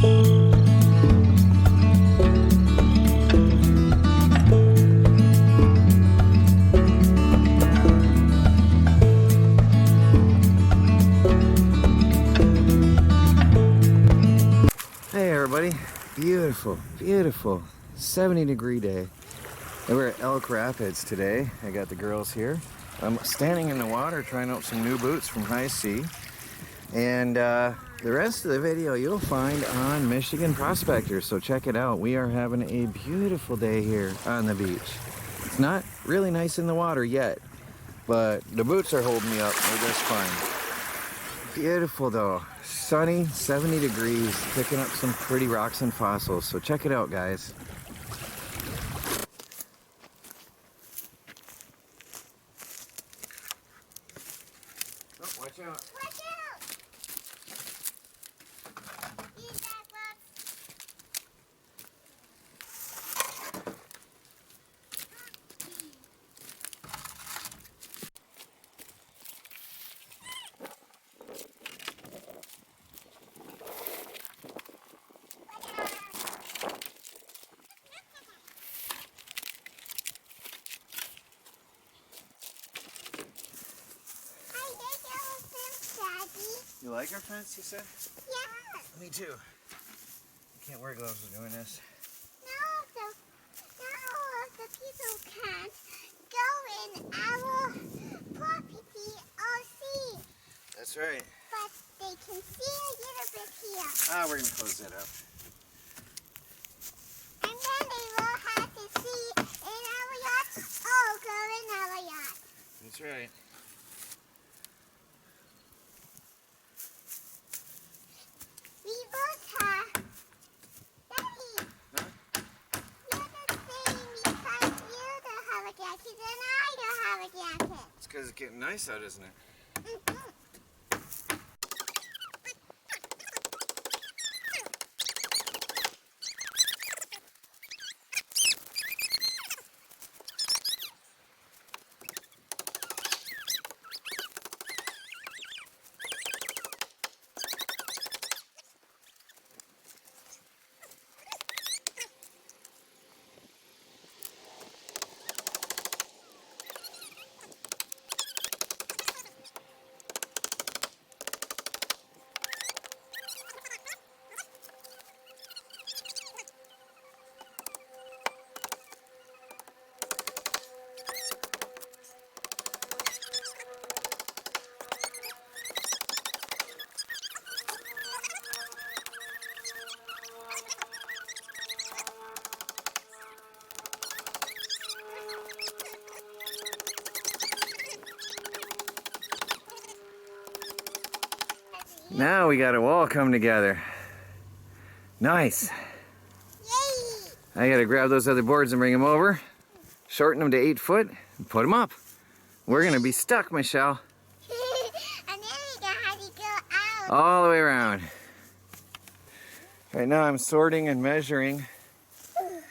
Hey everybody, beautiful, beautiful 70-degree day. And we're at Elk Rapids today. I got the girls here. I'm standing in the water trying out some new boots from High Sea. And the rest of the video you'll find on Michigan Prospector, so check it out. We are having a beautiful day here on the beach. It's not really nice in the water yet, but the boots are holding me up. They're just fine. Beautiful though. Sunny, 70 degrees, picking up some pretty rocks and fossils. So check it out, guys. Oh, watch out. Watch out! Eat that book. You like our fence, you said? Yeah. Me too. I can't wear gloves when doing this. No, the people can't go in our property or see. That's right. But they can see a little bit here. Ah, we're gonna close that up. And then they will have to see in our yard or go in our yard. That's right. We both have. Daddy. Huh? You're the same because you don't have a jacket and I don't have a jacket. It's because it's getting nice out, isn't it? Mhm. Now we got a wall come together. Nice. Yay! I gotta grab those other boards and bring them over, shorten them to 8 foot, and put them up. We're gonna be stuck, Michelle, And then we got how to go out. all the way around. Right now I'm sorting and measuring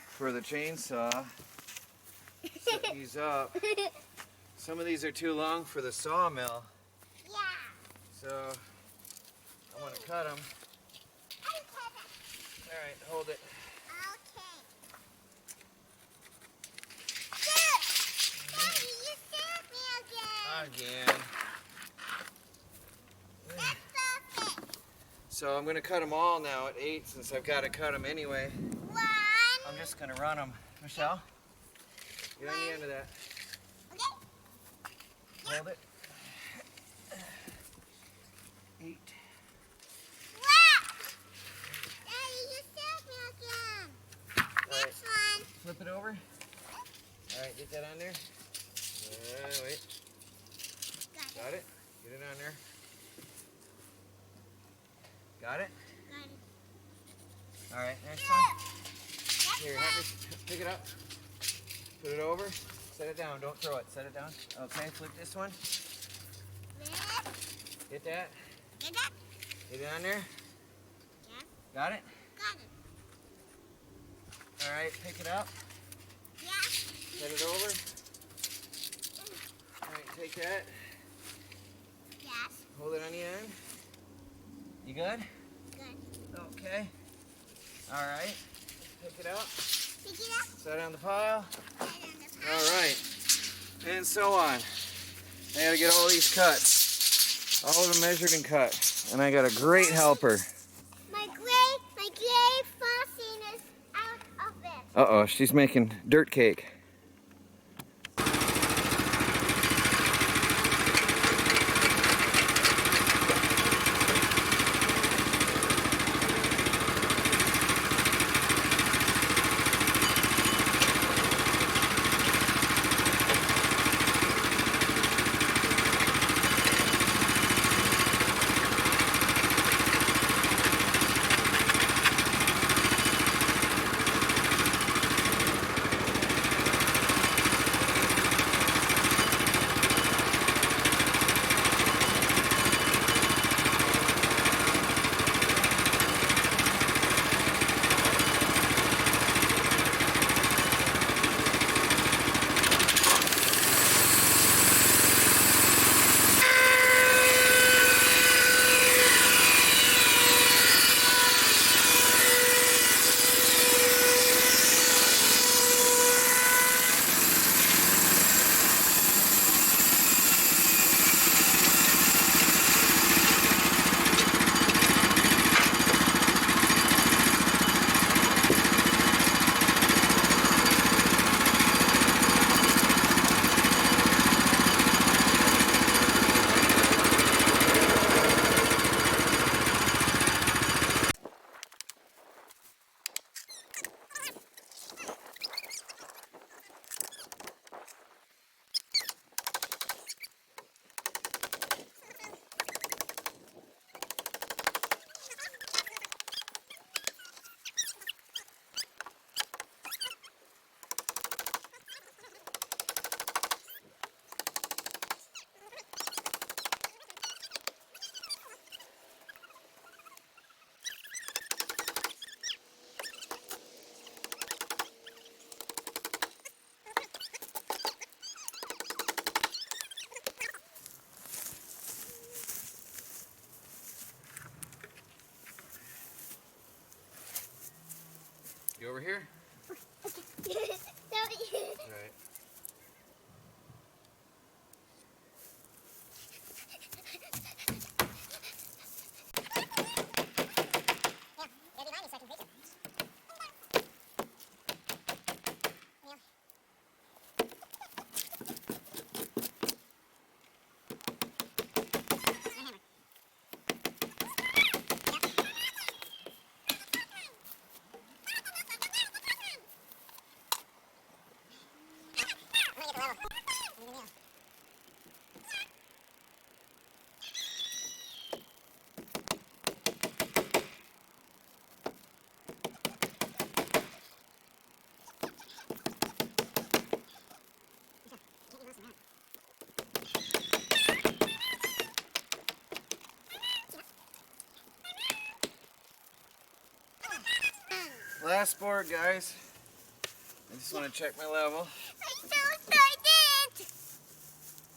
for the chainsaw. Set these up. Some of these are too long for the sawmill, Yeah. so I want to cut them. I cut it. All right, hold it. Okay. Good. Daddy, you scared me again. Again. That's perfect. So I'm gonna cut them all now at 8 since I've got to cut them anyway. One. I'm just gonna run them. Michelle, get on the end of that. Okay. Hold it. 8. Wow. Daddy, you scared me again. All right, Next one. flip it over. All right, get that on there. Wait, got it? Get it on there. Got it? Got it. All right, next one. Here, have this, pick it up. Put it over. Set it down. Don't throw it. Set it down. Okay, flip this one. Get that. Get that? Get it on there. Yeah. Got it? Got it. All right, pick it up. Yeah. Set it over. All right, take that. Yes. Hold it on the end. You good? Good. Okay. All right. Pick it up. Pick it up. Set it on the pile. Put it on the pile. All right. And so on. I gotta get all these cut. All of them measured and cut. And I got a great helper. My gray frosting is out of it. Uh-oh, she's making dirt cake. You over here? Right. Last board, guys. I just want to check my level. I'm so excited!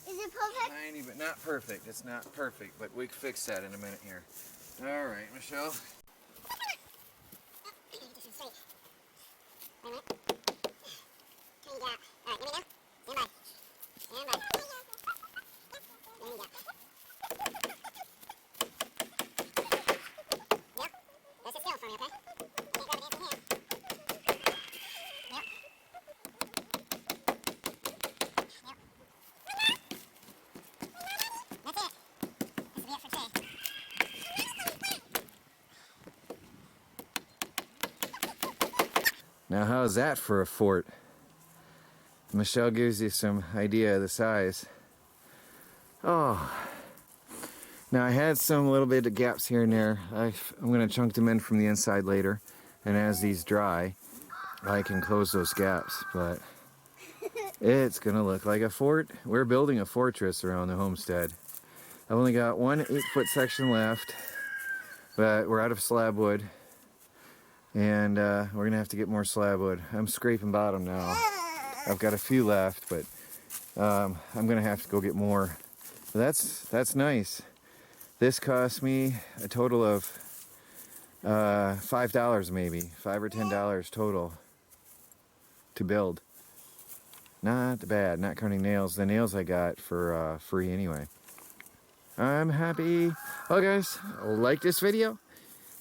Is it perfect? Tiny, but not perfect. It's not perfect, but we can fix that in a minute here. All right, Michelle. Now, how's that for a fort? Michelle gives you some idea of the size. Oh. Now, I had some little bit of gaps here and there. I'm going to chunk them in from the inside later. And as these dry, I can close those gaps. But it's going to look like a fort. We're building a fortress around the homestead. I've only got one 8-foot section left. But we're out of slab wood. And we're gonna have to get more slab wood. I'm scraping bottom now. I've got a few left, but I'm gonna have to go get more. But that's nice. This cost me a total of $5 maybe, $5 or $10 total to build. Not bad, not counting nails. The nails I got for free anyway. I'm happy. Well guys, like this video.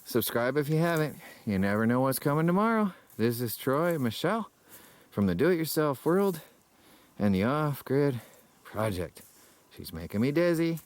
Subscribe if you haven't. You never know what's coming tomorrow. This is Troy and Michelle from the Do-It-Yourself World and the Off-Grid Project. She's making me dizzy.